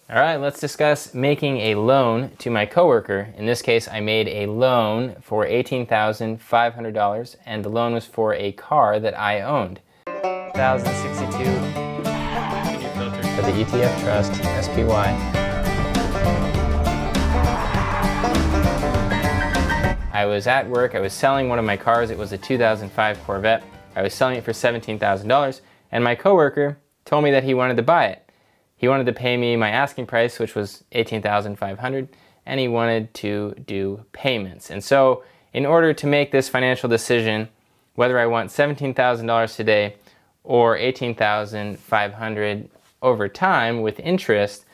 All right, let's discuss making a loan to my coworker. In this case, I made a loan for $18,500, and the loan was for a car that I owned. 1062 for the ETF Trust, SPY. I was at work, I was selling one of my cars. It was a 2005 Corvette. I was selling it for $17,000, and my coworker told me that he wanted to buy it. He wanted to pay me my asking price, which was $18,500, and he wanted to do payments. And so in order to make this financial decision, whether I want $17,000 today or $18,500 over time with interest,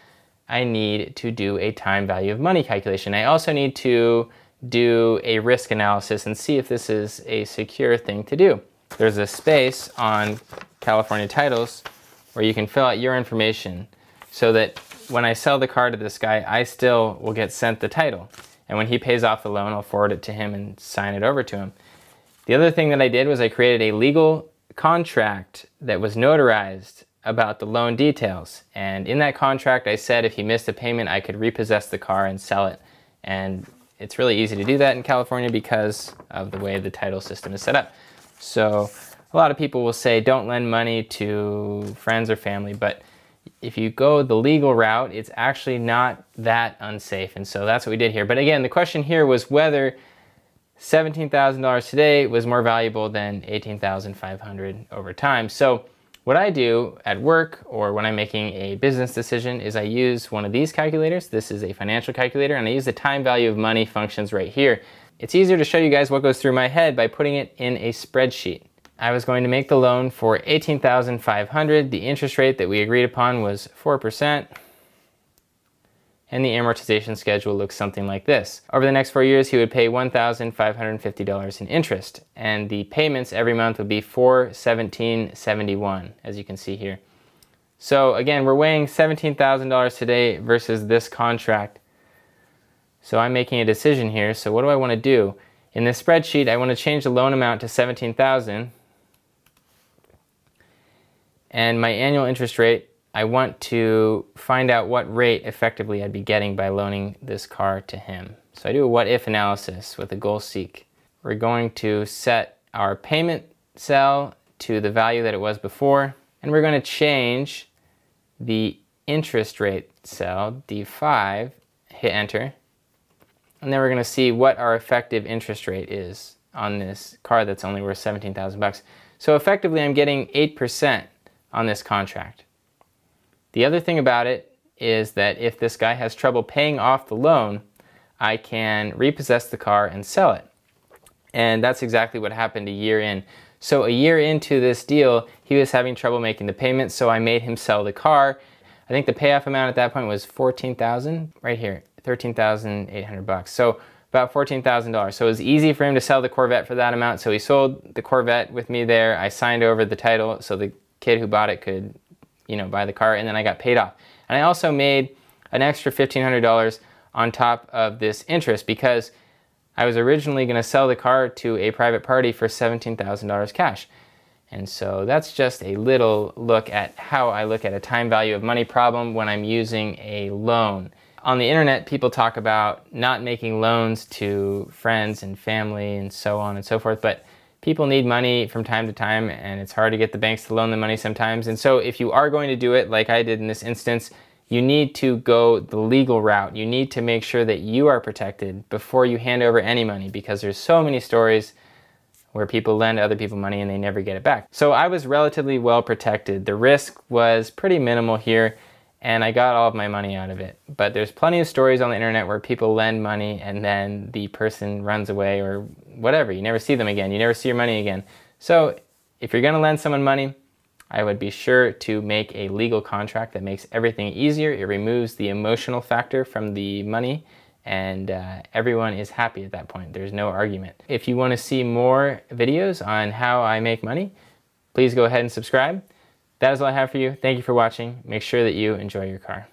I need to do a time value of money calculation. I also need to do a risk analysis and see if this is a secure thing to do. There's a space on California titles where you can fill out your information so that when I sell the car to this guy, I still will get sent the title. And when he pays off the loan, I'll forward it to him and sign it over to him. The other thing that I did was I created a legal contract that was notarized about the loan details. And in that contract, I said if he missed a payment, I could repossess the car and sell it. And it's really easy to do that in California because of the way the title system is set up. So a lot of people will say don't lend money to friends or family, but if you go the legal route, it's actually not that unsafe. And so that's what we did here. But again, the question here was whether $17,000 today was more valuable than $18,500 over time. So what I do at work or when I'm making a business decision is I use one of these calculators. This is a financial calculator, and I use the time value of money functions right here. It's easier to show you guys what goes through my head by putting it in a spreadsheet. I was going to make the loan for $18,500. The interest rate that we agreed upon was 4%. And the amortization schedule looks something like this. Over the next 4 years, he would pay $1,550 in interest. And the payments every month would be $417.71, as you can see here. So again, we're weighing $17,000 today versus this contract. So I'm making a decision here. So what do I want to do? In this spreadsheet, I want to change the loan amount to $17,000. And my annual interest rate, I want to find out what rate effectively I'd be getting by loaning this car to him. So I do a what-if analysis with a goal seek. We're going to set our payment cell to the value that it was before, and we're going to change the interest rate cell, D5, hit enter, and then we're going to see what our effective interest rate is on this car that's only worth $17,000. So effectively I'm getting 8% on this contract. The other thing about it is that if this guy has trouble paying off the loan, I can repossess the car and sell it. And that's exactly what happened a year in. So a year into this deal, he was having trouble making the payments, so I made him sell the car. I think the payoff amount at that point was $14,000, right here, $13,800. So about $14,000. So it was easy for him to sell the Corvette for that amount. So he sold the Corvette with me there. I signed over the title so the kid who bought it could, buy the car, and then I got paid off. And I also made an extra $1,500 on top of this interest because I was originally going to sell the car to a private party for $17,000 cash. And so that's just a little look at how I look at a time value of money problem when I'm using a loan. On the internet, people talk about not making loans to friends and family and so on and so forth, but people need money from time to time, and it's hard to get the banks to loan them money sometimes. And so if you are going to do it, like I did in this instance, you need to go the legal route. You need to make sure that you are protected before you hand over any money, because there's so many stories where people lend other people money and they never get it back. So I was relatively well protected. The risk was pretty minimal here, and I got all of my money out of it. But there's plenty of stories on the internet where people lend money and then the person runs away or whatever. You never see them again. You never see your money again. So if you're going to lend someone money, I would be sure to make a legal contract that makes everything easier. It removes the emotional factor from the money, and everyone is happy at that point. There's no argument. If you want to see more videos on how I make money, please go ahead and subscribe. That is all I have for you. Thank you for watching. Make sure that you enjoy your car.